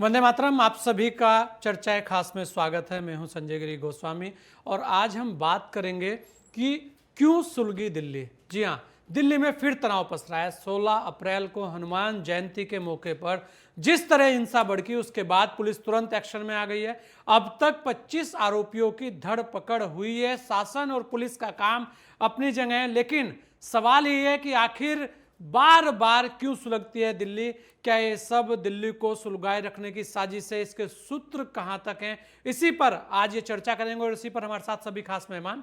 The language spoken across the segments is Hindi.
वंदे मातरम। आप सभी का चर्चाएं खास में स्वागत है। मैं हूं संजय गिरी गोस्वामी और आज हम बात करेंगे कि क्यों सुलगी दिल्ली। जी हां, दिल्ली में फिर तनाव पसरा है। 16 अप्रैल को हनुमान जयंती के मौके पर जिस तरह हिंसा भड़की उसके बाद पुलिस तुरंत एक्शन में आ गई है। अब तक 25 आरोपियों की धर पकड़ हुई है। शासन और पुलिस का काम अपनी जगह है, लेकिन सवाल ये है कि आखिर बार बार क्यों सुलगती है दिल्ली। क्या ये सब दिल्ली को सुलगाए रखने की साजिश है? इसके सूत्र कहां तक हैं? इसी पर आज ये चर्चा करेंगे और इसी पर हमारे साथ सभी खास मेहमान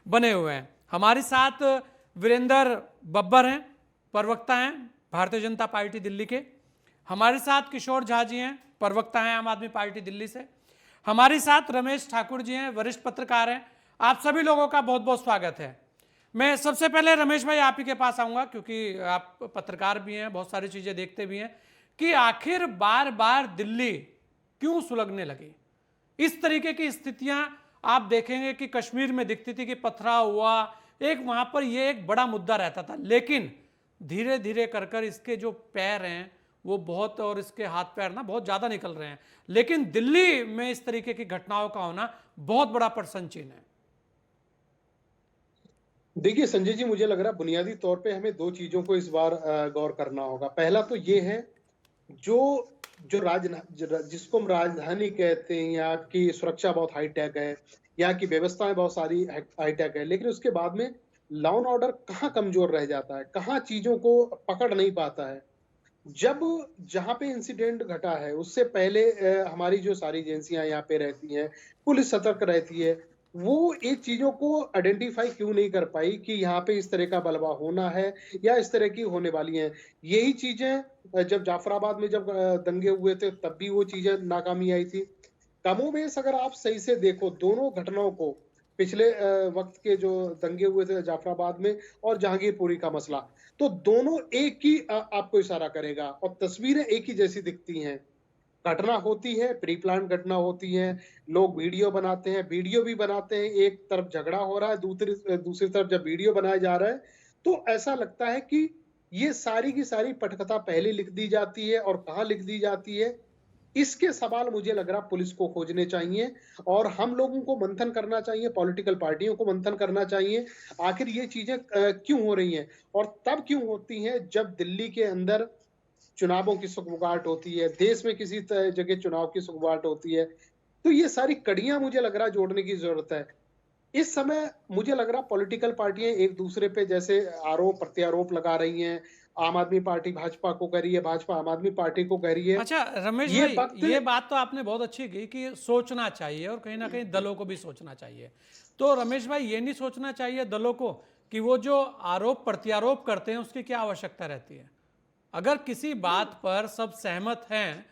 बने हुए हैं। हमारे साथ वीरेंद्र बब्बर हैं, प्रवक्ता हैं भारतीय जनता पार्टी दिल्ली के। हमारे साथ किशोर झा जी हैं, प्रवक्ता हैं आम आदमी पार्टी दिल्ली से। हमारे साथ रमेश ठाकुर जी हैं, वरिष्ठ पत्रकार हैं। आप सभी लोगों का बहुत बहुत स्वागत है। मैं सबसे पहले रमेश भाई आप ही के पास आऊंगा, क्योंकि आप पत्रकार भी हैं, बहुत सारी चीजें देखते भी हैं कि आखिर बार बार दिल्ली क्यों सुलगने लगी। इस तरीके की स्थितियां आप देखेंगे कि कश्मीर में दिखती थी कि पथराव हुआ, एक वहां पर यह एक बड़ा मुद्दा रहता था, लेकिन धीरे धीरे कर इसके जो पैर हैं वो बहुत, और इसके हाथ पैर ना बहुत ज्यादा निकल रहे हैं। लेकिन दिल्ली में इस तरीके की घटनाओं का होना बहुत बड़ा प्रश्न चिन्ह है। देखिए संजय जी, मुझे लग रहा है बुनियादी तौर पे हमें दो चीजों को इस बार गौर करना होगा। पहला तो ये है, जो जो जिसको हम राजधानी कहते हैं, यहाँ की सुरक्षा बहुत हाईटेक है, यहाँ की व्यवस्थाएं बहुत सारी हाईटेक है, लेकिन उसके बाद में लॉ एंड ऑर्डर कहाँ कमजोर रह जाता है, कहाँ चीजों को पकड़ नहीं पाता है। जब जहां पे इंसिडेंट घटा है उससे पहले हमारी जो सारी एजेंसियां यहाँ पे रहती हैं, पुलिस सतर्क रहती है, वो एक चीजों को आइडेंटिफाई क्यों नहीं कर पाई कि यहाँ पे इस तरह का बलवा होना है या इस तरह की होने वाली हैं। यही चीजें जब जाफराबाद में जब दंगे हुए थे तब भी वो चीजें नाकामी आई थी। कमोबेश अगर आप सही से देखो दोनों घटनाओं को, पिछले वक्त के जो दंगे हुए थे जाफराबाद में और जहांगीरपुरी का मसला, तो दोनों एक ही आपको इशारा करेगा और तस्वीरें एक ही जैसी दिखती हैं। घटना होती है, प्री प्लान घटना होती है, लोग वीडियो बनाते हैं, वीडियो भी बनाते हैं, एक तरफ झगड़ा हो रहा है, दूसरी तरफ जब वीडियो बनाया जा रहा है तो ऐसा लगता है कि ये सारी की सारी पटकथा पहले लिख दी जाती है। और कहाँ लिख दी जाती है, इसके सवाल मुझे लग रहा पुलिस को खोजने चाहिए और हम लोगों को मंथन करना चाहिए, पॉलिटिकल पार्टियों को मंथन करना चाहिए आखिर ये चीजें क्यों हो रही हैं और तब क्यों होती हैं जब दिल्ली के अंदर चुनावों की सुगबुगाहट होती है, देश में किसी जगह चुनाव की सुगबुगाहट होती है। तो ये सारी कड़ियां मुझे लग रहा जोड़ने की जरूरत है। इस समय मुझे लग रहा पॉलिटिकल पार्टियां एक दूसरे पे जैसे आरोप प्रत्यारोप लगा रही हैं। आम आदमी पार्टी भाजपा को कह रही है, भाजपा आम आदमी पार्टी को कह रही है। अच्छा रमेश ये भाई, वक्त ये बात तो आपने बहुत अच्छी की कि सोचना चाहिए और कहीं ना कहीं दलों को भी सोचना चाहिए। तो रमेश भाई, ये नहीं सोचना चाहिए दलों को कि वो जो आरोप प्रत्यारोप करते हैं उसकी क्या आवश्यकता रहती है? अगर किसी बात पर सब सहमत हैं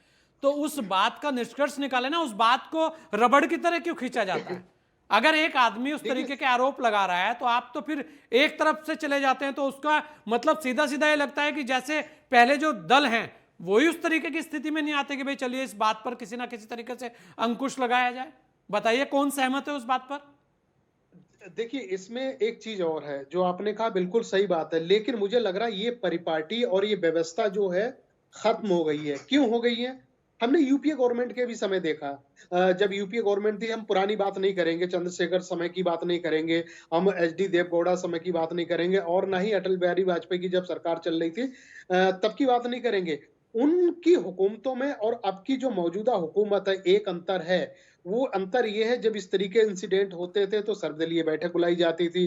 तो उस बात का निष्कर्ष निकाले ना। उस बात को रबड़ की तरह क्यों खींचा जाता है? अगर एक आदमी उस तरीके के आरोप लगा रहा है तो आप तो फिर एक तरफ से चले जाते हैं, तो उसका मतलब सीधा सीधा ये लगता है कि जैसे पहले जो दल हैं वही उस तरीके की स्थिति में नहीं आते कि भाई चलिए इस बात पर किसी ना किसी तरीके से अंकुश लगाया जाए। बताइए कौन सहमत है उस बात पर? देखिए, इसमें एक चीज और है जो आपने कहा, बिल्कुल सही बात है, लेकिन मुझे लग रहा है ये परिपाटी और ये व्यवस्था जो है खत्म हो गई है। क्यों हो गई है? हमने यूपीए गवर्नमेंट के भी समय देखा। जब यूपीए गवर्नमेंट थी, हम पुरानी बात नहीं करेंगे, चंद्रशेखर समय की बात नहीं करेंगे, हम एचडी देवगौड़ा समय की बात नहीं करेंगे, और ना ही अटल बिहारी वाजपेयी की जब सरकार चल रही थी तब की बात नहीं करेंगे। उनकी हुकूमतों में और अब की जो मौजूदा हुकूमत है, एक अंतर है। वो अंतर ये है, जब इस तरीके इंसिडेंट होते थे तो सर्वदलीय बैठक बुलाई जाती थी,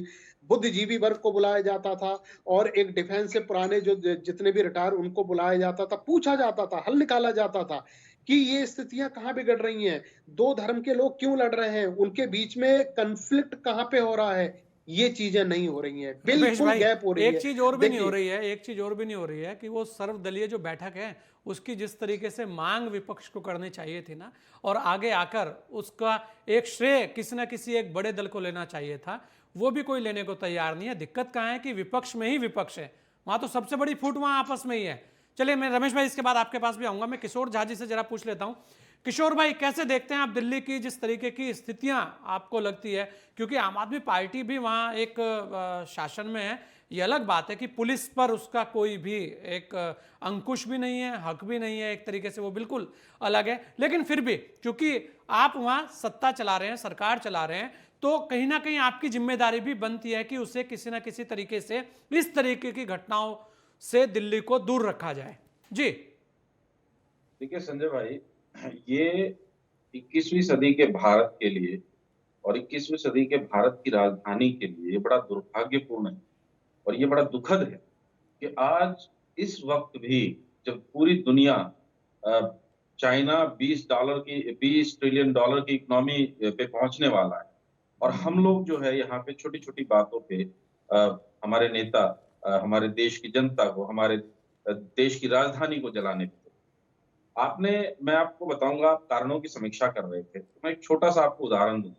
बुद्धिजीवी वर्ग को बुलाया जाता था और एक डिफेंस से पुराने जो जितने भी रिटायर उनको बुलाया जाता था, पूछा जाता था, हल निकाला जाता था कि ये स्थितियां कहाँ बिगड़ रही हैं, दो धर्म के लोग क्यों लड़ रहे हैं, उनके बीच में कन्फ्लिक्ट कहाँ पे हो रहा है। ये चीजें नहीं हो रही हैं, रमेश बिल्कुल भाई, गैप हो रही एक है। चीज और भी नहीं हो देखिए, रही है, एक चीज और भी नहीं हो रही है कि वो सर्वदलीय जो बैठक है उसकी जिस तरीके से मांग विपक्ष को करनी चाहिए थी ना, और आगे आकर उसका एक श्रेय किसी ना किसी एक बड़े दल को लेना चाहिए था, वो भी कोई लेने को तैयार नहीं है। दिक्कत कहाँ है कि विपक्ष में ही विपक्ष है, वहां तो सबसे बड़ी फूट वहां आपस में ही है। चलिए, मैं रमेश भाई इसके बाद आपके पास भी आऊंगा। मैं किशोर झा जी से जरा पूछ लेता हूं। किशोर भाई, कैसे देखते हैं आप दिल्ली की जिस तरीके की स्थितियां आपको लगती है, क्योंकि आम आदमी पार्टी भी वहां एक शासन में है, ये अलग बात है कि पुलिस पर उसका कोई भी एक अंकुश भी नहीं है, हक भी नहीं है, एक तरीके से वो बिल्कुल अलग है। लेकिन फिर भी क्योंकि आप वहां सत्ता चला रहे हैं, सरकार चला रहे हैं, तो कहीं ना कहीं आपकी जिम्मेदारी भी बनती है कि उसे किसी ना किसी तरीके से इस तरीके की घटनाओं से दिल्ली को दूर रखा जाए। जी देखिए संजय भाई, ये 21वीं सदी के भारत के लिए और 21वीं सदी के भारत की राजधानी के लिए बड़ा दुर्भाग्यपूर्ण है और ये बड़ा दुखद है कि आज इस वक्त भी जब पूरी दुनिया चाइना 20 ट्रिलियन डॉलर की इकोनॉमी पे पहुंचने वाला है और हम लोग जो है यहाँ पे छोटी छोटी बातों पे हमारे नेता हमारे देश की जनता को, हमारे देश की राजधानी को जलाने पे मैं आपको बताऊंगा, आप कारणों की समीक्षा कर रहे थे तो मैं एक छोटा सा आपको उदाहरण दूं।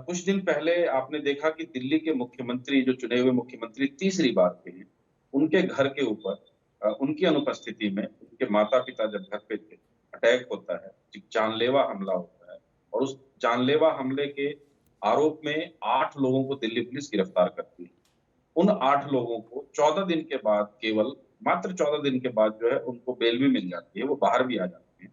कुछ दिन पहले आपने देखा कि दिल्ली के मुख्यमंत्री, जो चुने हुए मुख्यमंत्री तीसरी बार के हैं, उनके घर के ऊपर उनकी अनुपस्थिति में उनके माता पिता जब घर पे थे, अटैक होता है, एक जानलेवा हमला होता है और उस जानलेवा हमले के आरोप में 8 लोगों को दिल्ली पुलिस गिरफ्तार करती है। उन 8 लोगों को 14 दिन के बाद, केवल मात्र 14 दिन के बाद जो है उनको बेल भी मिल जाती है, वो बाहर भी आ जाते हैं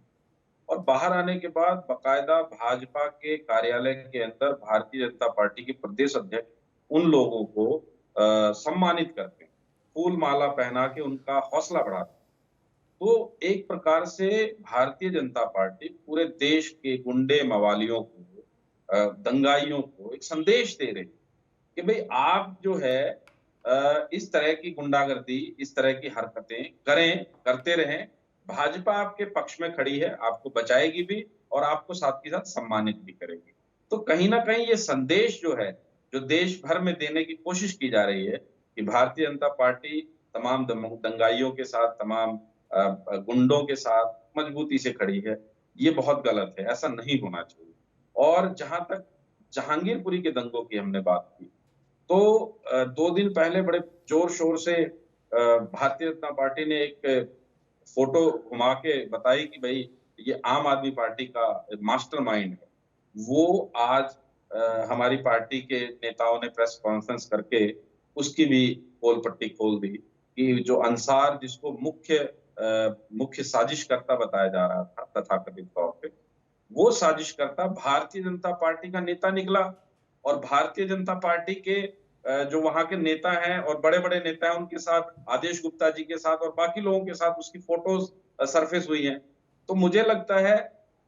और बाहर आने के बाद बाकायदा भाजपा के कार्यालय के अंदर भारतीय जनता पार्टी के प्रदेश अध्यक्ष उन लोगों को सम्मानित करते हैं, फूल माला पहना के उनका हौसला बढ़ाते हैं। तो एक प्रकार से भारतीय जनता पार्टी पूरे देश के गुंडे मवालियों को, दंगाइयों को एक संदेश दे रही है कि भाई आप जो है इस तरह की गुंडागर्दी, इस तरह की हरकतें करते रहें, भाजपा आपके पक्ष में खड़ी है, आपको बचाएगी भी और आपको साथ के साथ सम्मानित भी करेगी। तो कहीं ना कहीं ये संदेश जो है, जो देश भर में देने की कोशिश की जा रही है कि भारतीय जनता पार्टी तमाम दंगाइयों के साथ, तमाम गुंडों के साथ मजबूती से खड़ी है, ये बहुत गलत है, ऐसा नहीं होना चाहिए। और जहां तक जहांगीरपुरी के दंगों की हमने बात की, तो 2 दिन पहले बड़े जोर शोर से भारतीय जनता पार्टी ने एक फोटो घुमा के बताई कि भाई ये आम आदमी पार्टी का मास्टरमाइंड है। वो आज हमारी पार्टी के नेताओं ने प्रेस कॉन्फ्रेंस करके उसकी भी पोल पट्टी खोल दी कि जो अंसार, जिसको मुख्य साजिशकर्ता बताया जा रहा था तथाकथित तौर पे, वो साजिशकर्ता भारतीय जनता पार्टी का नेता निकला और भारतीय जनता पार्टी के जो वहां के नेता हैं और बड़े-बड़े नेता हैं, उनके साथ, आदेश गुप्ता जी के साथ और बाकी लोगों के साथ उसकी फोटोज सरफेस हुई हैं। तो मुझे लगता है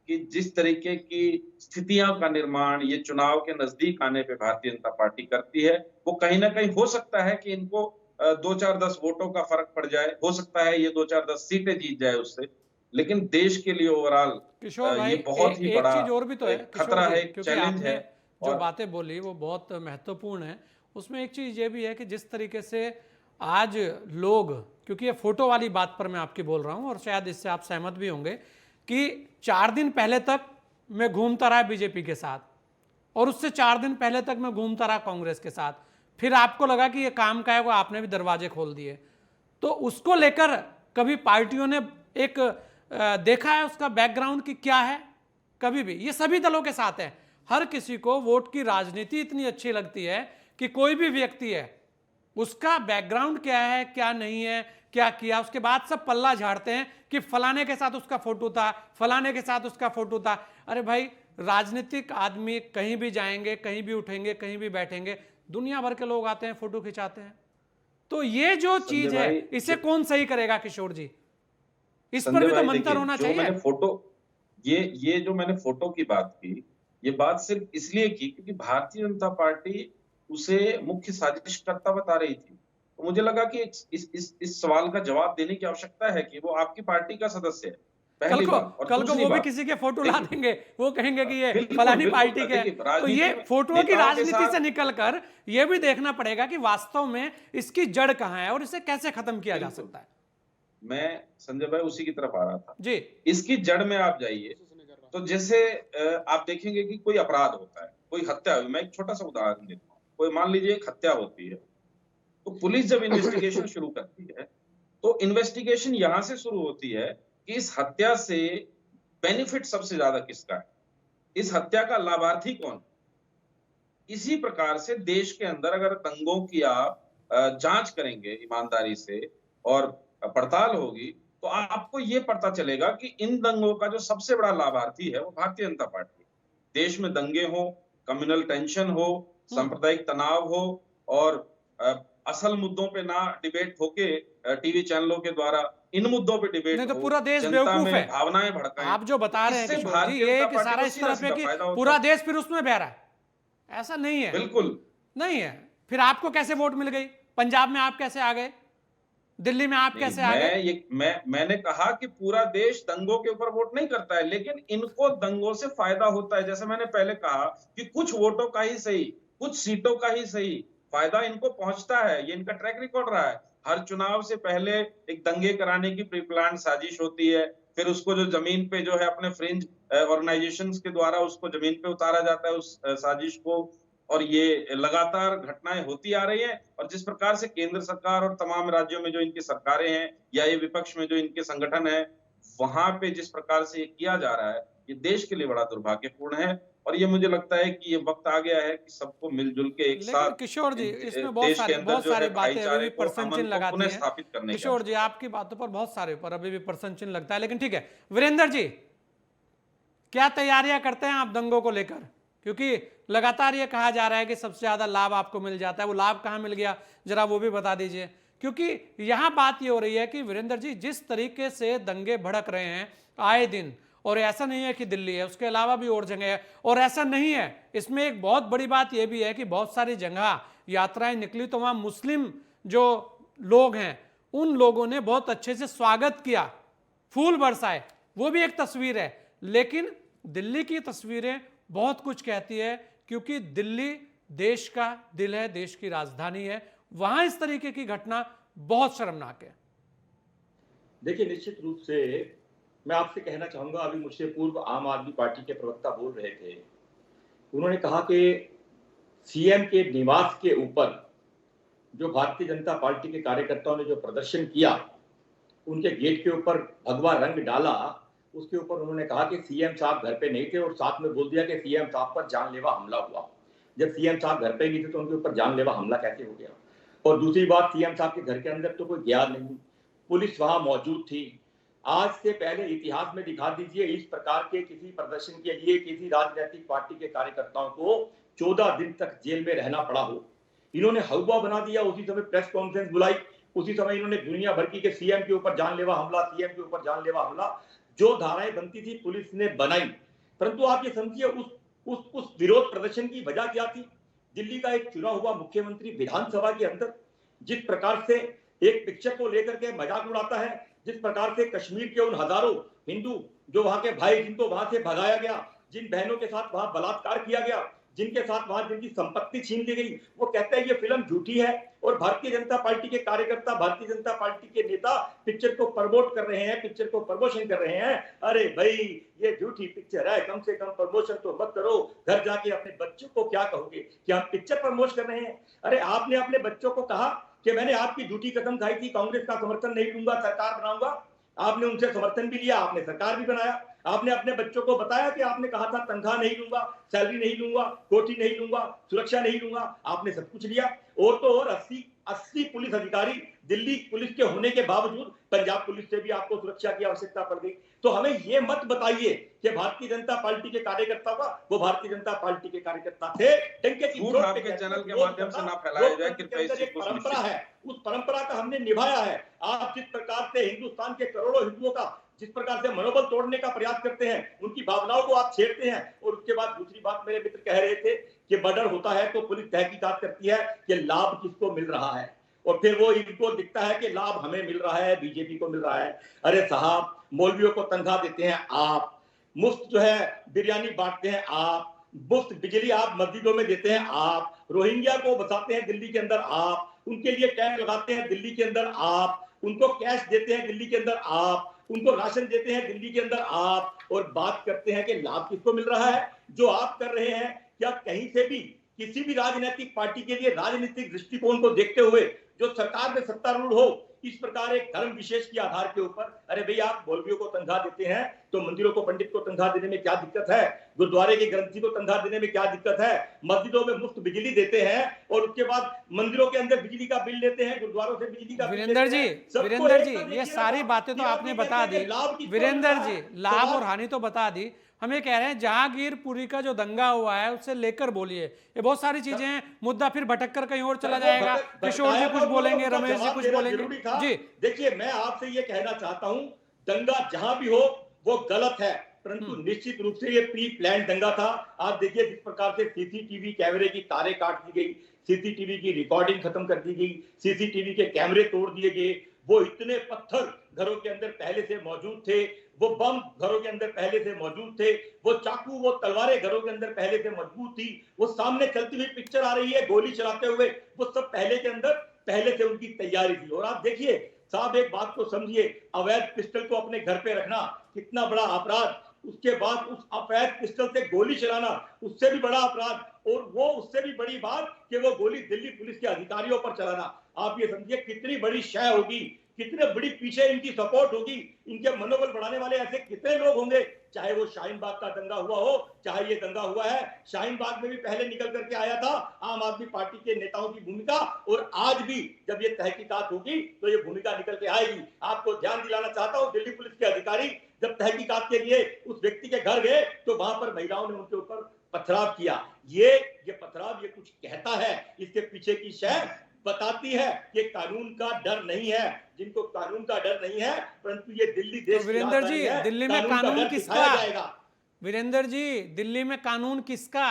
कि जिस तरीके की स्थितियां का निर्माण ये चुनाव के नजदीक आने पे भारतीय जनता पार्टी करती है, वो कहीं ना कहीं हो सकता है कि इनको 2-4-10 वोटों का फर्क पड़ जाए, हो सकता है ये 2-4-10 सीटें जीत जाए उससे, लेकिन देश के लिए ओवरऑल किशोर भाई, ये बहुत ही एक बड़ा चीज और भी तो है खतरा किशोर जी, है, क्योंकि चैलेंज आपने है। जो और बातें बोली वो बहुत महत्वपूर्ण है। उसमें एक चीज ये भी है कि जिस तरीके से आज लोग, क्योंकि ये फोटो वाली बात पर मैं आपकी बोल रहा हूं और शायद इससे आप सहमत भी होंगे कि 4 दिन पहले तक मैं घूमता रहा बीजेपी के साथ और उससे 4 दिन पहले तक मैं घूमता रहा कांग्रेस के साथ, फिर आपको लगा कि ये काम का है, वो आपने भी दरवाजे खोल दिए। तो उसको लेकर कभी पार्टियों ने एक देखा है उसका बैकग्राउंड कि क्या है? कभी भी। ये सभी दलों के साथ है। हर किसी को वोट की राजनीति इतनी अच्छी लगती है कि कोई भी व्यक्ति है, उसका बैकग्राउंड क्या है, क्या नहीं है, क्या किया, उसके बाद सब पल्ला झाड़ते हैं कि फलाने के साथ उसका फोटो था, फलाने के साथ उसका फोटो था। अरे भाई, राजनीतिक आदमी कहीं भी जाएंगे, कहीं भी उठेंगे, कहीं भी बैठेंगे, दुनिया भर के लोग आते हैं, फोटो खिंचाते हैं। तो ये जो चीज है, इसे कौन सही करेगा किशोर जी? इस पर भी तो मंथन होना चाहिए। मैंने ये जो मैंने फोटो की बात की, ये बात सिर्फ इसलिए की क्योंकि भारतीय जनता पार्टी उसे मुख्य साजिशकर्ता बता रही थी। तो मुझे लगा कि इस सवाल का जवाब देने की आवश्यकता है कि वो आपकी पार्टी का सदस्य है, पहली बात। और कल को दूसरी वो भी बात, किसी के फोटो ला देंगे, वो कहेंगे कि ये बिल्कुल, फलानी बिल्कुल, पार्टी के देखिए, हैं। तो ये फोटो की नेताओं के राजनीति साथ- से निकलकर ये भी देखना पड़ेगा कि वास्तव में इसकी जड़ कहां है और इसे कैसे खत्म किया जा बिल्कुल। सकता है। मैं संजय भाई उसी की तरफ आ रहा था जी, इसकी जड़ में आप जाइए तो जैसे आप देखेंगे कि कोई अपराध होता है, कोई हत्या हुई। मैं एक छोटा सा उदाहरण देता हूँ। कोई मान लीजिए एक हत्या होती है, तो पुलिस जब इन्वेस्टिगेशन शुरू करती है तो इन्वेस्टिगेशन यहां से शुरू होती है कि इस हत्या से बेनिफिट सबसे ज्यादा किसका है, इस हत्या का लाभार्थी कौन। इसी प्रकार से देश के अंदर अगर दंगों की आप जांच करेंगे ईमानदारी से और पड़ताल होगी, तो आपको ये पता चलेगा कि इन दंगों का जो सबसे बड़ा लाभार्थी है वो भारतीय जनता पार्टी है। देश में दंगे हो, कम्युनल टेंशन हो, सांप्रदायिक तनाव हो और अ, असल मुद्दों पे ना डिबेट होके टीवी चैनलों के द्वारा इन मुद्दों पे डिबेट नहीं तो हो, पूरा देश जनता बेवकूफ है। में भावनाएं भड़काएं, आप जो बता तो रहे हैं इससे किशोर जी, भारतीय ये जनता कि पार्टी सारा को इस सीधा तरफ है सीधा कि फायदा होता पूरा है। देश फिर उसमें बह रहा है। ऐसा नहीं है, बिल्कुल नहीं है। फिर आपको कैसे वोट मिल गई? पंजाब में आप कैसे आ गए? दिल्ली में आप नहीं, कैसे आ गए? मैंने कहा कि पूरा देश दंगों के ऊपर वोट नहीं करता है, लेकिन इनको दंगों से फायदा होता है। जैसे मैंने पहले कहा कि कुछ वोटों का ही सही, कुछ सीटों का ही सही फायदा इनको पहुंचता है। ये इनका ट्रैक रिकॉर्ड रहा है। हर चुनाव से पहले एक दंगे कराने की प्री प्लान साजिश होती है, फिर उसको जो जमीन पे जो है अपने फ्रिंज ऑर्गेनाइजेशंस के द्वारा उसको जमीन पे उतारा जाता है उस साजिश को। और ये लगातार घटनाएं होती आ रही हैं और जिस प्रकार से केंद्र सरकार और तमाम राज्यों में जो इनकी सरकारें हैं या ये विपक्ष में जो इनके संगठन है, वहां पे जिस प्रकार से ये किया जा रहा है, ये देश के लिए बड़ा दुर्भाग्यपूर्ण है। और ये मुझे लगता है कि ये वक्त आ गया है कि सबको मिलजुल के एक लेकिन साथ किशोर जी, इसमें बहुत देश के सारी अंदर जो है बातें अभी भी भाईचारे को, प्रश्न अमन चिन्ह को लगाती पुनः हैं। स्थापित करने की किशोर जी, आवश्यकता आपकी बातों पर बहुत सारे ऊपर अभी भी प्रश्न चिन्ह लगता है, लेकिन ठीक है। वीरेंद्र जी, क्या तैयारियां करते हैं आप दंगों को लेकर? क्योंकि लगातार ये कहा जा रहा है कि सबसे ज्यादा लाभ आपको मिल जाता है। वो लाभ कहां मिल गया, जरा वो भी बता दीजिए। क्योंकि यहां बात ये हो रही है कि वीरेंद्र जी, जिस तरीके से दंगे भड़क रहे हैं आए दिन, और ऐसा नहीं है कि दिल्ली है, उसके अलावा भी और जगह है, और ऐसा नहीं है, इसमें एक बहुत बड़ी बात यह भी है कि बहुत सारी जगह यात्राएं निकली तो वहां मुस्लिम जो लोग हैं उन लोगों ने बहुत अच्छे से स्वागत किया, फूल बरसाए, वो भी एक तस्वीर है। लेकिन दिल्ली की तस्वीरें बहुत कुछ कहती है, क्योंकि दिल्ली देश का दिल है, देश की राजधानी है। वहां इस तरीके की घटना बहुत शर्मनाक है। देखिए, निश्चित रूप से मैं आपसे कहना चाहूंगा, अभी मुझसे पूर्व आम आदमी पार्टी के प्रवक्ता बोल रहे थे। उन्होंने कहा कि सीएम के निवास के ऊपर जो भारतीय जनता पार्टी के कार्यकर्ताओं ने जो प्रदर्शन किया, उनके गेट के ऊपर भगवा रंग डाला, उसके ऊपर उन्होंने कहा कि सीएम साहब घर पे नहीं थे, और साथ में बोल दिया कि सीएम साहब पर जानलेवा हमला हुआ। जब सीएम साहब घर पे नहीं थे तो उनके ऊपर जानलेवा हमला कैसे हो गया? और दूसरी बात, सीएम साहब के घर के अंदर तो कोई गया नहीं, पुलिस वहां मौजूद थी। आज से पहले इतिहास में दिखा दीजिए इस प्रकार के किसी प्रदर्शन के लिए किसी राजनीतिक पार्टी के कार्यकर्ताओं को 14 दिन तक जेल में रहना पड़ा हो। इन्होंने हवा बना दिया, उसी समय प्रेस कॉन्फ्रेंस बुलाई, उसी समय इन्होंने दुनिया भर की के सीएम के ऊपर जानलेवा हमला, सीएम के ऊपर जानलेवा हमला, जो धाराएं बनती थी पुलिस ने बनाई। परंतु आप ये समझिए उस विरोध प्रदर्शन की वजह क्या थी? दिल्ली का एक चुना हुआ मुख्यमंत्री विधानसभा के अंदर जिस प्रकार से एक पिक्चर को लेकर के मजाक उड़ाता है, जिस प्रकार से कश्मीर के उन हजारों हिंदू जो वहां के भाई जिनको वहां से भगाया गया, जिन बहनों के साथ वहां बलात्कार किया गया, जिनके साथ वहां जिनकी संपत्ति छीन ली गई, वो कहते हैं ये फिल्म झूठी है। और भारतीय जनता पार्टी के कार्यकर्ता, भारतीय जनता पार्टी के नेता पिक्चर को प्रमोट कर रहे हैं, पिक्चर को प्रमोशन कर रहे हैं। अरे भाई, ये झूठी पिक्चर है, कम से कम प्रमोशन तो मत करो। घर जाके अपने बच्चों को क्या कहोगे कि हम पिक्चर प्रमोट कर रहे हैं? अरे आपने अपने बच्चों को कहा कि मैंने आपकी झूठी कसम खाई थी, कांग्रेस का समर्थन नहीं लूंगा, सरकार बनाऊंगा। आपने उनसे समर्थन भी लिया, आपने सरकार भी बनाया। आपने अपने बच्चों को बताया कि आपने कहा था तनख्वाह नहीं लूंगा, सैलरी नहीं लूंगा, कोठी नहीं लूंगा, सुरक्षा नहीं लूंगा, आपने सब कुछ लिया। और तो और 80 पुलिस अधिकारी दिल्ली पुलिस के होने के बावजूद पंजाब पुलिस से भी आपको सुरक्षा की आवश्यकता पड़ गई। तो हमें ये मत बताइए कि भारतीय जनता पार्टी के कार्यकर्ता का, वो भारतीय जनता पार्टी के कार्यकर्ता थे। डंके की झूठ आपके चैनल के माध्यम से ना फैलाया जाए, कृपया इस चीज को परंपरा है, उस परंपरा का हमने निभाया है। आप जिस प्रकार से हिंदुस्तान के करोड़ों हिंदुओं का जिस प्रकार से मनोबल तोड़ने का प्रयास करते हैं, उनकी भावनाओं को आप छेड़ते हैं। और उसके बाद दूसरी बात, मेरे मित्र कह रहे थे कि मर्डर होता है तो पुलिस तहकीकात करती है कि लाभ किसको मिल रहा है, और फिर वो इनको दिखता है कि लाभ हमें मिल रहा है, बीजेपी को मिल रहा है। अरे साहब, मौलवियों को तनख्वाह देते हैं आप, मुफ्त जो है बिरयानी बांटते हैं आप, मुफ्त बिजली आप मस्जिदों में देते हैं आप, रोहिंग्या को बसाते हैं दिल्ली के अंदर आप, उनके लिए कैंप लगाते हैं दिल्ली के अंदर आप, उनको कैश देते हैं दिल्ली के अंदर आप, उनको राशन देते हैं दिल्ली के अंदर आप, और बात करते हैं कि लाभ किसको मिल रहा है? जो आप कर रहे हैं, क्या कहीं से भी किसी भी राजनीतिक पार्टी के लिए राजनीतिक दृष्टिकोण को देखते हुए जो सरकार में सत्तारूढ़ हो इस प्रकार एक धर्म विशेष के आधार के ऊपर, अरे भैया आप मौलवियों को तनख्वाह देते हैं तो मंदिरों को, पंडित को तनख्वाह देने में क्या दिक्कत है? गुरुद्वारे के ग्रंथी को तनख्वाह देने में क्या दिक्कत है? मस्जिदों में मुफ्त बिजली देते हैं और उसके बाद मंदिरों के अंदर बिजली का बिल लेते हैं, गुरुद्वारों से बिजली का बिल लेते हैं। वीरेंद्र जी, ये सारी बातें तो आपने बता दी। वीरेंद्र जी, लाभ और हानि तो बता दी। हम ये कह रहे हैं जहांगीरपुरी का जो दंगा हुआ है उससे लेकर बोलिए, ये बहुत सारी चीजें हैं, मुद्दा फिर भटक कर कहीं और चला जाएगा। किशोर जी कुछ बोलेंगे, रमेश जी कुछ बोलेंगे। जी देखिए, मैं आपसे ये कहना चाहता हूं, दंगा जहां भी हो वो गलत है, परंतु निश्चित रूप से ये प्री प्लान दंगा था। आप देखिए जिस प्रकार से सीसीटीवी कैमरे की तारें काट दी गई, सीसीटीवी की रिकॉर्डिंग खत्म कर दी गई, सीसीटीवी के कैमरे तोड़ दिए गए, वो इतने पत्थर घरों के अंदर पहले से मौजूद थे, वो बम घरों के अंदर पहले से मौजूद थे, वो चाकू, वो तलवारें घरों के अंदर पहले से मौजूद थी, वो सामने चलती हुई पिक्चर आ रही है गोली चलाते हुए, वो सब पहले के अंदर पहले से उनकी तैयारी थी। और आप देखिए साहब, एक बात को समझिए, अवैध पिस्टल को अपने घर पे रखना कितना बड़ा अपराध, उसके बाद उस अवैध पिस्टल से गोली चलाना उससे भी बड़ा अपराध, और वो उससे भी बड़ी बात कि वो गोली दिल्ली पुलिस के अधिकारियों पर चलाना। आप ये समझिए कितनी बड़ी शय होगी, कितने बड़ी पीछे इनकी सपोर्ट होगी, इनके मनोबल बढ़ाने वाले ऐसे कितने लोग होंगे। चाहे वो शाहीन बाग का दंगा हुआ हो, चाहे ये दंगा हुआ है, शाहीन बाग में भी पहले निकल करके आया था आम आदमी पार्टी के नेताओं की भूमिका, और आज भी जब ये तहकीकात होगी तो ये भूमिका निकल के आएगी। आपको ध्यान दिलाना चाहता हूँ, दिल्ली पुलिस के अधिकारी जब तहकीकात के लिए उस व्यक्ति के घर गए तो वहां पर महिलाओं ने उनके ऊपर पथराव किया। ये पथराव ये कुछ कहता है, इसके पीछे की शय बताती है कि कानून का डर नहीं है, जिनको कानून का डर नहीं है, परंतु ये दिल्ली देश, तो वीरेंद्र जी, दिल्ली में कानून किसका? वीरेंद्र जी, दिल्ली में कानून किसका?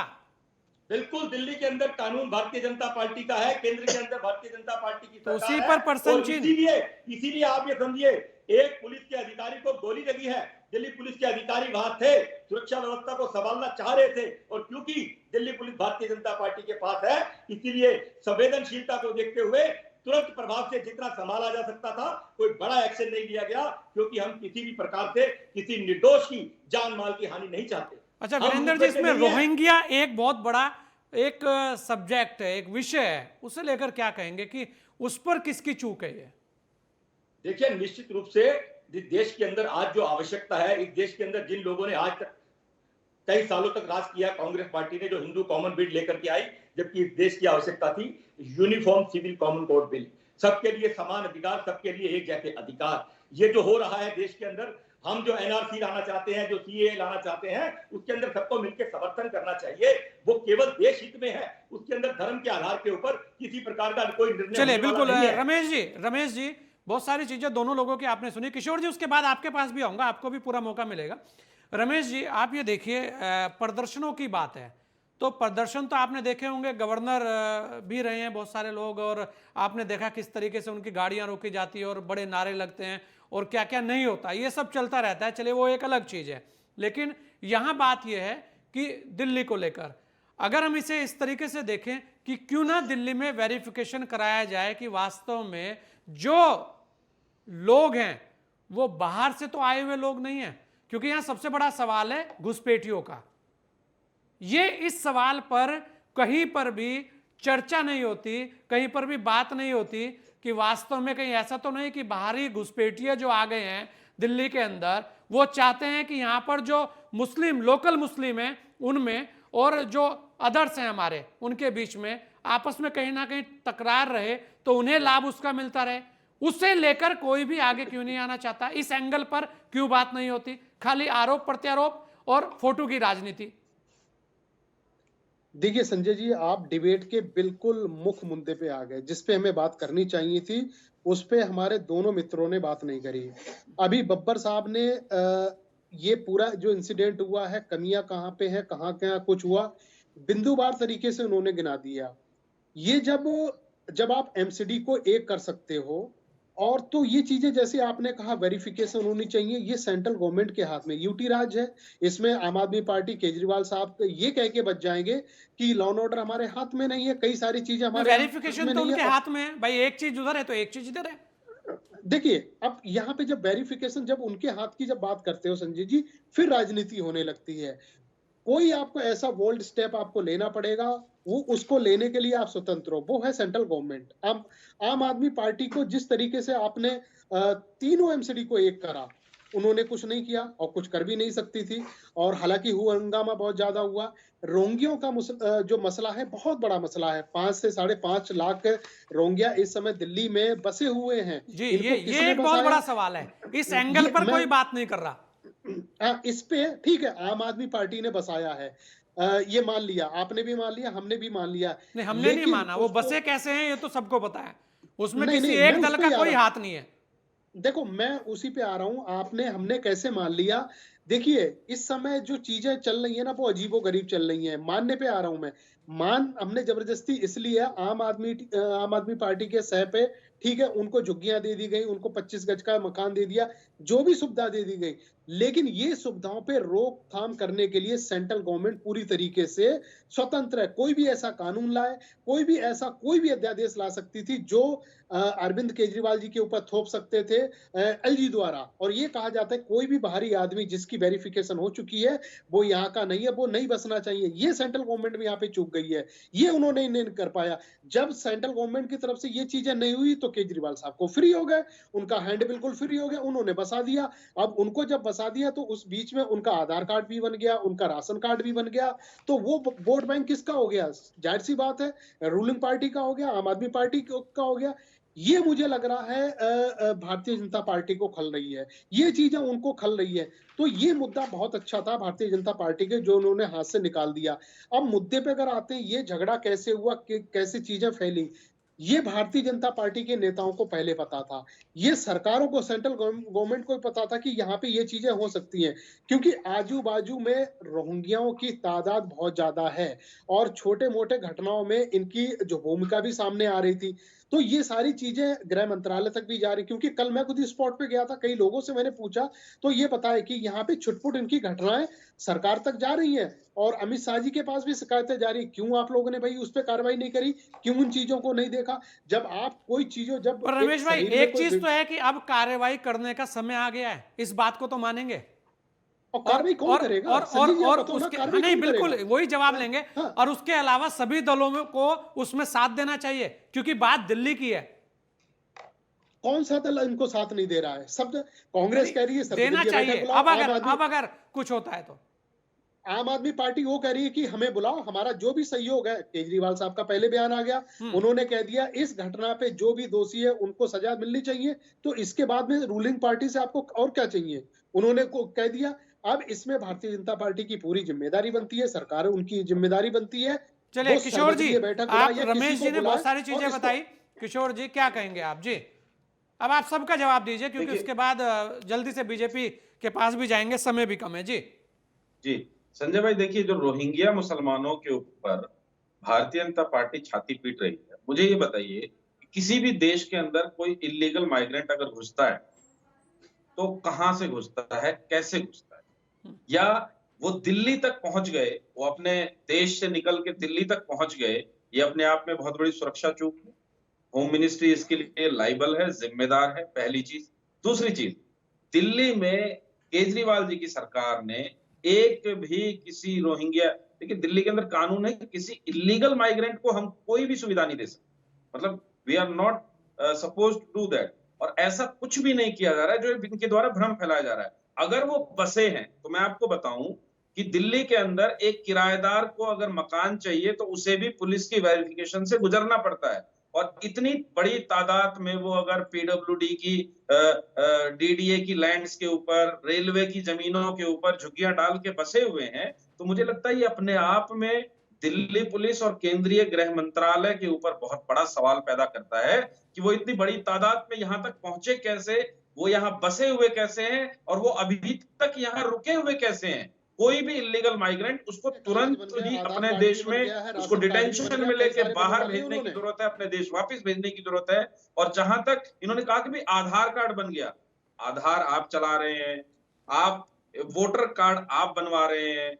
बिल्कुल, दिल्ली के अंदर कानून भारतीय जनता पार्टी का है, केंद्र के अंदर भारतीय जनता पार्टी की सरकार उसी पर पर्सन चिन्ह। इसीलिए आप ये समझिए, एक पुलिस के अधिकारी को गोली लगी है, दिल्ली पुलिस के अधिकारी वहां थे, सुरक्षा व्यवस्था को संभालना चाह रहे थे, और क्योंकि दिल्ली पुलिस भारतीय जनता पार्टी के पास है, इसीलिए संवेदनशीलता को देखते हुए तुरंत प्रभाव से जितना संभाला जा सकता था, कोई बड़ा एक्शन नहीं लिया गया, क्योंकि हम किसी भी प्रकार से किसी निर्दोष की जान माल की हानि नहीं चाहते। अच्छा वीरेंद्र जी, इसमें रोहिंग्या एक बहुत बड़ा एक सब्जेक्ट है, एक विषय है, उसे लेकर क्या कहेंगे कि उस पर किसकी चूक है? ये देखिए, निश्चित रूप से देश के अंदर आज जो आवश्यकता है, इस देश के अंदर जिन लोगों ने आज तक कई सालों तक राज किया, कांग्रेस पार्टी ने जो हिंदू कॉमन बिल लेकर के आई, जबकि इस देश की आवश्यकता थी uniform civil common code bill, सबके लिए समान अधिकार, सबके लिए एक जैसे अधिकार। ये जो हो रहा है देश के अंदर, हम जो एनआरसी लाना चाहते हैं, जो सीएए लाना चाहते हैं, उसके अंदर सबको मिलकर समर्थन करना चाहिए। वो केवल देश हित में है, उसके अंदर धर्म के आधार के ऊपर किसी प्रकार का कोई निर्णय। चलिए, बिल्कुल रमेश जी, बहुत सारी चीजें दोनों लोगों की आपने सुनी। किशोर जी, उसके बाद आपके पास भी आऊंगा, आपको भी पूरा मौका मिलेगा। रमेश जी, आप ये देखिए, प्रदर्शनों की बात है तो प्रदर्शन तो आपने देखे होंगे, गवर्नर भी रहे हैं बहुत सारे लोग, और आपने देखा किस तरीके से उनकी गाड़ियां रोकी जाती है और बड़े नारे लगते हैं और क्या क्या नहीं होता, ये सब चलता रहता है। चलिए, वो एक अलग चीज है, लेकिन यहां बात यह है कि दिल्ली को लेकर अगर हम इसे इस तरीके से देखें कि क्यों ना दिल्ली में वेरिफिकेशन कराया जाए कि वास्तव में जो लोग हैं वो बाहर से तो आए हुए लोग नहीं हैं, क्योंकि यहां सबसे बड़ा सवाल है घुसपैठियों का। ये इस सवाल पर कहीं पर भी चर्चा नहीं होती, कहीं पर भी बात नहीं होती कि वास्तव में कहीं ऐसा तो नहीं कि बाहरी घुसपैठिए जो आ गए हैं दिल्ली के अंदर, वो चाहते हैं कि यहां पर जो मुस्लिम, लोकल मुस्लिम हैं उनमें और जो अदर्स हैं हमारे, उनके बीच में आपस में कहीं ना कहीं तकरार रहे, तो उन्हें लाभ उसका मिलता रहे। उसे लेकर कोई भी आगे क्यों नहीं आना चाहता? इस एंगल पर क्यों बात नहीं होती? खाली आरोप प्रत्यारोप और फोटो की राजनीति। देखिए संजय जी, आप डिबेट के बिल्कुल मुख्य मुद्दे पे आ गए, जिस पे हमें बात करनी चाहिए थी उस पे हमारे दोनों मित्रों ने बात नहीं करी। अभी बब्बर साहब ने ये पूरा जो इंसिडेंट हुआ है, कमियां कहाँ पे है, कहाँ कहाँ कुछ हुआ, बिंदुवार तरीके से उन्होंने गिना दिया। ये जब आप एमसीडी को एक कर सकते हो, और तो ये चीजें जैसे आपने कहा वेरिफिकेशन होनी चाहिए, ये सेंट्रल गवर्नमेंट के हाथ में, यूटी राज है, इसमें आम आदमी पार्टी केजरीवाल साहब ये कह के बच जाएंगे कि लॉ एंड ऑर्डर हमारे हाथ में नहीं है, कई सारी चीजें हमारे वेरिफिकेशन तो उनके हाथ में है भाई, एक चीज उधर है तो एक चीज इधर है। देखिए, अब यहाँ पे जब वेरिफिकेशन, जब उनके हाथ की जब बात करते हो संजय जी, फिर राजनीति होने लगती है। कोई आपको ऐसा बोल्ड स्टेप आपको लेना पड़ेगा, वो उसको लेने के लिए आप स्वतंत्र हो, वो है सेंट्रल गवर्नमेंट। आम आदमी पार्टी को जिस तरीके से आपने तीनों एमसीडी को एक करा, उन्होंने कुछ नहीं किया और कुछ कर भी नहीं सकती थी। और हालांकि हुआ हंगामा बहुत ज्यादा हुआ। रोंगियों का जो मसला है बहुत बड़ा मसला है। 5 से 5.5 लाख रोंगिया इस समय दिल्ली में बसे हुए हैं। जी, इनको ये किसने एक बहुत बसाया? बड़ा सवाल है, इस एंगल ये पर कोई बात नहीं कर रहा। इस पे ठीक है, आम आदमी पार्टी ने बसाया है, ये मान लिया, आपने भी मान लिया, हमने भी मान लिया। नहीं, हमने नहीं लेकिन माना, वो उसको बसे कैसे हैं ये तो सबको पता है, उसमें नहीं किसी नहीं, मैं एक उस दल पे का ही आ कोई रहा हूं। हाथ नहीं है। देखो, मैं उसी पे आ रहा हूं। आपने हमने कैसे मान लिया? देखिए, इस समय जो चीजें चल रही है ना, वो अजीबो गरीब चल रही हैं। मानने पे आ रहा हूं मैं। हमने जबरदस्ती इसलिए आम आदमी पार्टी के सह पे, ठीक है, उनको झुग्गियां दे दी गई, उनको 25 गज का मकान दे दिया, जो भी सुविधा दे दी गई। लेकिन ये सुविधाओं पे रोकथाम करने के लिए सेंट्रल गवर्नमेंट पूरी तरीके से स्वतंत्र है। कोई भी ऐसा कानून लाए, कोई भी अध्यादेश ला सकती थी जो अरविंद केजरीवाल जी के ऊपर थोप सकते थे एलजी द्वारा। और ये कहा जाता है कोई भी बाहरी आदमी जिसकी वेरिफिकेशन हो चुकी है, वो यहाँ का नहीं है, वो नहीं बसना चाहिए। ये सेंट्रल गवर्नमेंट में यहाँ पे चूक गई है, ये उन्होंने नहीं कर पाया। जब सेंट्रल गवर्नमेंट की तरफ से ये चीजें नहीं हुई तो केजरीवाल साहब को फ्री हो गए, उनका हैंड बिल्कुल फ्री हो गया, उन्होंने बसा दिया। अब उनको जब बसा दिया तो उस बीच में उनका आधार कार्ड भी बन गया, उनका राशन कार्ड भी बन गया, तो वो वोट बैंक किसका हो गया? जाहिर सी बात है, रूलिंग पार्टी का हो गया, आम आदमी पार्टी का हो गया। ये मुझे लग रहा है भारतीय जनता पार्टी को खल रही है, ये चीजें उनको खल रही है। तो ये मुद्दा बहुत अच्छा था भारतीय जनता पार्टी के, जो उन्होंने हाथ से निकाल दिया। अब मुद्दे पे अगर आते हैं, ये झगड़ा कैसे हुआ, कैसे चीजें फैली, ये भारतीय जनता पार्टी के नेताओं को पहले पता था। ये सरकारों को, सेंट्रल गवर्नमेंट को पता था कि यहाँ पे ये चीजें हो सकती हैं, क्योंकि आजू बाजू में रोहिंग्याओं की तादाद बहुत ज्यादा है और छोटे मोटे घटनाओं में इनकी जो भूमिका भी सामने आ रही थी। तो ये सारी चीजें गृह मंत्रालय तक भी जा रही, क्योंकि कल मैं खुद स्पॉट पे गया था, कई लोगों से मैंने पूछा तो ये बताया कि यहाँ पे छुटपुट इनकी घटनाएं सरकार तक जा रही हैं और अमित शाह जी के पास भी शिकायतें जा रही। क्यों आप लोगों ने भाई उस पर कार्रवाई नहीं करी? क्यों उन चीजों को नहीं देखा? जब आप कोई चीजों, जब पर एक रमेश भाई, शरीर में एक कोई चीज तो है कि अब कार्रवाई करने का समय आ गया है, इस बात को तो मानेंगे। और कार्रवाई कौन करेगा? संजय जी, आप बताओ ना, उसके कार्रवाई नहीं, कौन बिल्कुल करेगा? वही जवाब हाँ, लेंगे। हाँ। और उसके अलावा सभी दलों को उसमें साथ देना चाहिए, क्योंकि बात दिल्ली की है। कौन सा दल इनको साथ नहीं दे रहा है? सब कांग्रेस कह रही है देना सर्वदलीय चाहिए। बैठक बुलाओ, अब अगर कुछ होता है तो आम आदमी पार्टी वो कह रही है कि हमें बुलाओ, हमारा जो भी सहयोग है। केजरीवाल साहब का पहले बयान आ गया, उन्होंने कह दिया इस घटना पे जो भी दोषी है उनको सजा मिलनी चाहिए। तो इसके बाद में रूलिंग पार्टी से आपको और क्या चाहिए? उन्होंने कह दिया। अब इसमें भारतीय जनता पार्टी की पूरी जिम्मेदारी बनती है, सरकार उनकी जिम्मेदारी बनती है। चलिए वो किशोर जी, सर्वदलीय बैठक आप बुलाए या रमेश किसी जी को ने बहुत बुलाए सारी और चीजें इसको- बताई। किशोर जी क्या कहेंगे आप? जी, अब आप सबका जवाब दीजिए, क्योंकि देखिए- उसके बाद जल्दी से बीजेपी के पास भी जाएंगे, समय भी कम है। जी जी संजय भाई, देखिए, जो रोहिंग्या मुसलमानों के ऊपर भारतीय जनता पार्टी छाती पीट रही है, मुझे ये बताइए कि किसी भी देश के अंदर कोई इलीगल माइग्रेंट अगर घुसता है तो कहां से घुसता है, कैसे घुसता है? या वो दिल्ली तक पहुंच गए, वो अपने देश से निकल के दिल्ली तक पहुंच गए, ये अपने आप में बहुत बड़ी सुरक्षा चूक है। होम मिनिस्ट्री इसके लिए लाइबल है, जिम्मेदार है, पहली चीज। दूसरी चीज, दिल्ली में केजरीवाल जी की सरकार ने एक भी किसी रोहिंग्या, देखिए दिल्ली के अंदर कानून है कि किसी इलीगल माइग्रेंट को हम कोई भी सुविधा नहीं दे सकते, मतलब we are not suppose to do that. और ऐसा कुछ भी नहीं किया जा रहा है जो इनके द्वारा भ्रम फैलाया जा रहा है। अगर वो बसे हैं तो मैं आपको बताऊं कि दिल्ली के अंदर एक किराएदार को अगर मकान चाहिए तो उसे भी पुलिस की वेरिफिकेशन से गुजरना पड़ता है। और इतनी बड़ी तादाद में वो अगर पीडब्ल्यूडी की डीडीए की लैंड्स के ऊपर, रेलवे की जमीनों के ऊपर झुग्गियां डाल के बसे हुए हैं, तो मुझे लगता है ये अपने आप में दिल्ली पुलिस और केंद्रीय गृह मंत्रालय के ऊपर बहुत बड़ा सवाल पैदा करता है कि वो इतनी बड़ी तादाद में यहां तक पहुंचे कैसे, वो यहां बसे हुए कैसे हैं और वो अभी तक यहां रुके हुए कैसे हैं। कोई भी इलीगल माइग्रेंट, उसको तुरंत ही अपने देश में उसको डिटेंशन में लेके बाहर भेजने की जरूरत है, अपने देश वापस भेजने की जरूरत है। और जहां तक इन्होंने कहा कि भाई आधार कार्ड बन गया, आधार आप चला रहे हैं, आप वोटर कार्ड आप बनवा रहे हैं,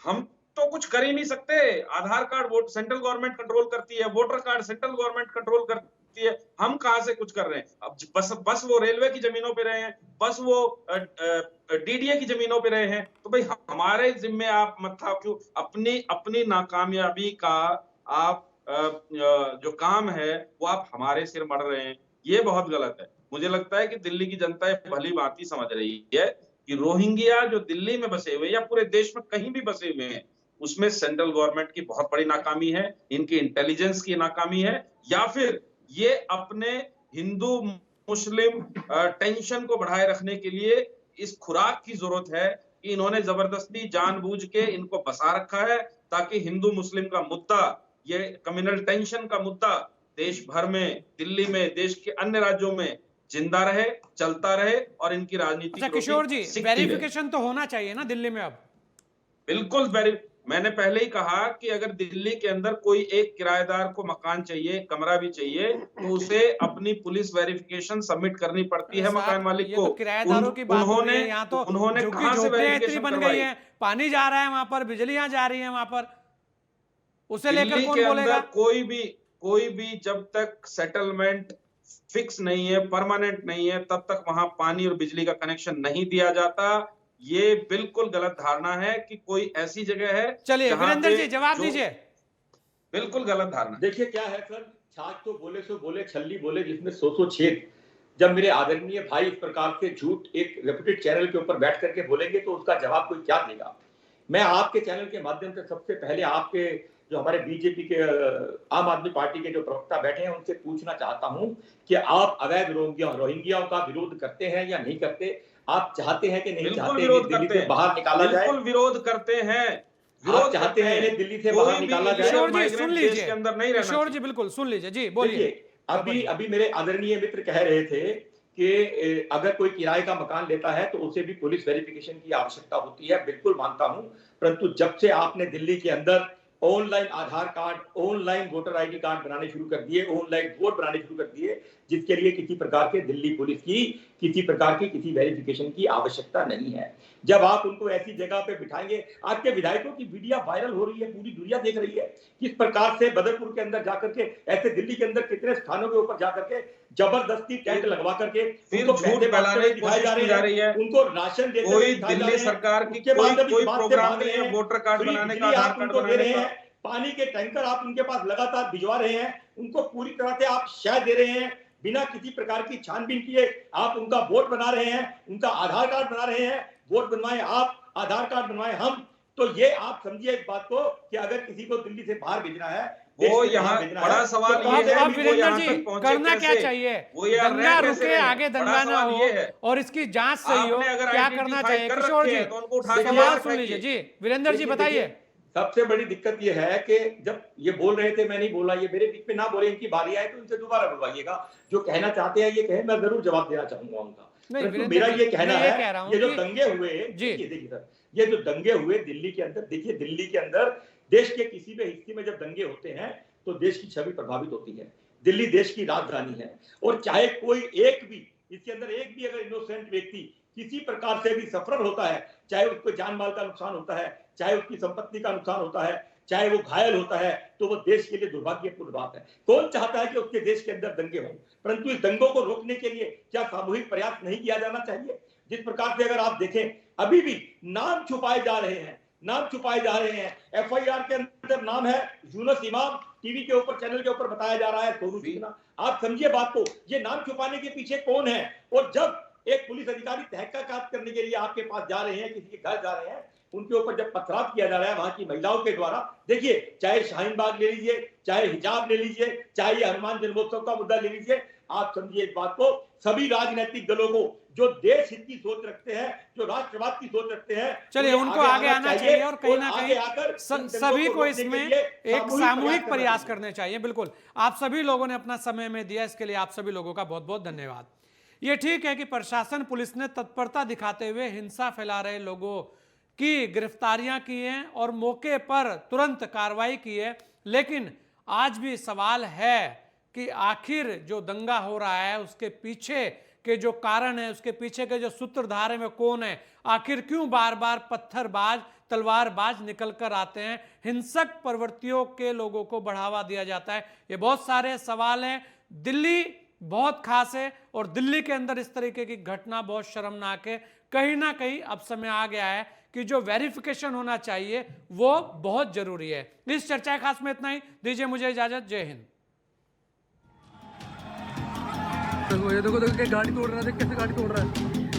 हम तो कुछ कर ही नहीं सकते। Aadhaar card vote central government control करती है, voter card central government control करती सकती है, हम कहां से कुछ कर रहे हैं? अब बस वो रेलवे की जमीनों पे रहे हैं, बस वो डीडीए की जमीनों पे रहे हैं, तो भाई हमारे जिम्मे आप मतलब क्यों अपनी अपनी नाकामयाबी का आप जो काम है वो आप हमारे सिर मढ़ रहे हैं, ये बहुत गलत है। मुझे लगता है कि दिल्ली की जनता ये भली भांति समझ रही है कि रोहिंग्या जो दिल्ली में बसे हुए या पूरे देश में कहीं भी बसे हुए हैं, उसमें सेंट्रल गवर्नमेंट की बहुत बड़ी नाकामी है, इनकी इंटेलिजेंस की नाकामी है, या फिर ये अपने हिंदू मुस्लिम टेंशन को बढ़ाए रखने के लिए इस खुराक की जरूरत है कि इन्होंने जबरदस्ती जानबूझ के इनको बसा रखा है ताकि हिंदू मुस्लिम का मुद्दा, ये कम्युनल टेंशन का मुद्दा देश भर में, दिल्ली में, देश के अन्य राज्यों में जिंदा रहे, चलता रहे और इनकी राजनीति अच्छा की रोटी किशोर जी, सिकती रहे। वेरिफिकेशन तो होना चाहिए ना दिल्ली में अब? बिल्कुल मैंने पहले ही कहा कि अगर दिल्ली के अंदर कोई एक किराएदार को मकान चाहिए, कमरा भी चाहिए, तो उसे अपनी पुलिस वेरिफिकेशन सबमिट करनी पड़ती है मकान मालिक ये को। तो किराएदारों की बात हो रही है, यहाँ तो उन्होंने झुग्गी कहां से झोपड़ियां इतनी वेरिफिकेशन बन गई करवाई? हैं, पानी जा रहा है वहां पर, बिजलियां जा रही हैं वहां पर, उसे लेकर दिल्ली कौन के बोलेगा? अंदर कोई भी जब तक सेटलमेंट फिक्स नहीं है, परमानेंट नहीं है, तब तक वहां पानी और बिजली का कनेक्शन नहीं दिया जाता। ये बिल्कुल गलत धारणा है कि कोई ऐसी जगह है चलिए जहां वीरेंद्र पे जी जवाब जो दीजिए। बिल्कुल गलत धारणा। देखिए क्या है सर, छाछ तो बोले सो बोले, छल्ली बोले जिसमें सौ छेद। जब मेरे आदरणीय भाई इस प्रकार से झूठ एक रेपुटेड चैनल के ऊपर बैठ करके बोलेंगे तो उसका जवाब कोई क्या देगा? मैं आपके चैनल के माध्यम से सबसे पहले आपके जो हमारे बीजेपी के आम आदमी पार्टी के जो प्रवक्ता बैठे हैं उनसे पूछना चाहता हूं कि आप अवैध रोहिंग्याओं का विरोध करते हैं या नहीं करते? आप चाहते हैं कि नहीं बिल्कुल चाहते विरोध कि दिल्ली करते से हैं, बाहर निकाला जाए? बिल्कुल विरोध करते हैं, आप विरोध चाहते करते हैं हैं इन्हें दिल्ली से कोई बाहर भी निकाला जाए? किशोर जी migrant सुन देश लीजिए, के अंदर नहीं रहना किशोर जी चाहिए। बिल्कुल सुन लीजिए जी, बोलिए। देखिए अभी मेरे आदरणीय मित्र कह रहे थे कि अगर कोई किराए का मकान लेता है तो उसे भी पुलिस वेरिफिकेशन की आवश्यकता होती है, बिल्कुल मानता हूं। परंतु जब से आपने दिल्ली के अंदर online Aadhaar card, online voter ID card बनाने शुरू कर दिए, ऑनलाइन वोट बनाने शुरू कर दिए, जिसके लिए किसी प्रकार के दिल्ली पुलिस की किसी प्रकार की किसी वेरिफिकेशन की आवश्यकता नहीं है। जब आप उनको ऐसी जगह पे बिठाएंगे, आपके विधायकों की वीडियो वायरल हो रही है, पूरी दुनिया देख रही है किस प्रकार से बदरपुर के अंदर जाकर के, ऐसे दिल्ली के अंदर कितने स्थानों के ऊपर जाकर के जबरदस्ती टेंट लगवा करके फिर उनको झूठ पैसे फैलाने की दिखाए कोशिश की जा रही है। उनको राशन देते हुए कोई दिखाए जा दिल्ली रहे हैं। सरकार की उसके बाद जब इस कोई बात से प्रोग्राम भाग नहीं रहे है हैं, वोटर कार्ड फ्री बनाने का, बिजली आधार आप कार्ड उनको दे बनाने रहे का। हैं, पानी के टैंकर आप उनके पास लगातार भिजवा रहे हैं, उनको पूरी तरह से आप शय दे रहे हैं, बिना किसी प्रकार की छानबीन किए आप उनका वोट बना रहे हैं, उनका आधार कार्ड बना रहे हैं। वोट बनवाए आप, आधार कार्ड बनवाए हम। तो ये आप समझिए इस बात को कि अगर किसी को दिल्ली से बाहर भेजना है, वो यहाँ बड़ा सवाल तो ये है अब कि वो वीरेंद्र यहाँ जी तक पहुंचे करना क्या कैसे? चाहिए? वो यार दंगा रह कैसे रुके, रहे हैं? आगे बड़ा दंगा ना सवाल हो ये है। और इसकी जांच सही हो, आपने अगर क्या करना आइडेंटिफाई चाहिए? कर किशोर रखे जी हैं, तो उनको उठा के सवाल बाहर सुन लीजिए फेंकिए। जी, वीरेंद्र जी बताइए। सबसे बड़ी दिक्कत ये है कि जब ये बोल रहे थे, मैं नहीं बोला, ये मेरे बीच में ना बोले, इनकी बारी आए तो इनसे दोबारा बुलवाइएगा। जो कहना चाहते हैं ये कहें, मैं जरूर जवाब देना चाहूंगा उनका। नहीं, परंतु वीरेंद्र मेरा जी, ये कहना मैं ये है, कह रहा हूं ये जो कि- दंगे हुए, जी। देखिए सर, ये जो दंगे हुए दिल्ली के अंदर, देखिए दिल्ली के अंदर देश के किसी भी हिस्से में जब दंगे होते हैं तो देश की छवि प्रभावित होती है। दिल्ली देश की राजधानी है और चाहे कोई एक भी इसके अंदर एक भी अगर इनोसेंट व्यक्ति किसी प्रकार से भी सफर होता है, चाहे उसको जान माल का नुकसान होता है, चाहे उसकी संपत्ति का नुकसान होता है, चाहे वो घायल होता है, तो वो देश के लिए दुर्भाग्यपूर्ण बात है। कौन चाहता है कि उसके देश के अंदर दंगे हों? परंतु इस दंगों को रोकने के लिए क्या सामूहिक प्रयास नहीं किया जाना चाहिए? जिस प्रकार से अगर आप देखें, अभी भी नाम छुपाए जा रहे हैं, नाम छुपाए जा रहे हैं। एफआईआर के अंदर नाम है यूनुस इमाम, टीवी के ऊपर, चैनल के ऊपर बताया जा रहा है सोनू चिन्ना। आप समझिए बात को, ये नाम छुपाने के पीछे कौन है? और जब एक पुलिस अधिकारी तहकीकात करने के लिए आपके पास जा रहे हैं, किसी के घर जा रहे हैं, उनके ऊपर जब पथराव किया जा रहा है वहां की महिलाओं के द्वारा, देखिए चाहे शाहीन बाग ले लीजिए, चाहे हिजाब ले लीजिए, चाहे ये हनुमान जन्मोत्सव का मुद्दा ले लीजिए, आप समझिए इस बात को, सभी राजनीतिक दलों को जो देश हित की सोच रखते हैं, जो राष्ट्रवाद की सोच रखते हैं, चलिए उनको आगे आना चाहिए और कहीं ना आगे कहीं आकर सभी को इसमें एक सामूहिक प्रयास करना करने चाहिए। बिल्कुल, आप सभी लोगों ने अपना समय में दिया, इसके लिए आप सभी लोगों का बहुत बहुत धन्यवाद। ये ठीक है कि प्रशासन, पुलिस ने तत्परता दिखाते हुए हिंसा फैला रहे लोगों की गिरफ्तारियां की हैं और मौके पर तुरंत कार्रवाई की है, लेकिन आज भी सवाल है कि आखिर जो दंगा हो रहा है उसके पीछे के जो कारण है, उसके पीछे के जो सूत्रधार है वे कौन है? आखिर क्यों बार बार पत्थरबाज, तलवारबाज निकल कर आते हैं? हिंसक प्रवृत्तियों के लोगों को बढ़ावा दिया जाता है। ये बहुत सारे सवाल हैं दिल्ली बहुत खास है और दिल्ली के अंदर इस तरीके की घटना बहुत शर्मनाक है। कहीं ना कहीं अब समय आ गया है कि जो वेरिफिकेशन होना चाहिए वो बहुत जरूरी है। इस चर्चा खास में इतना ही, दीजिए मुझे इजाजत। जय हिंद। देखो ये देखो देखो, गाड़ी तोड़ रहा है, कैसे गाड़ी तोड़ रहा है।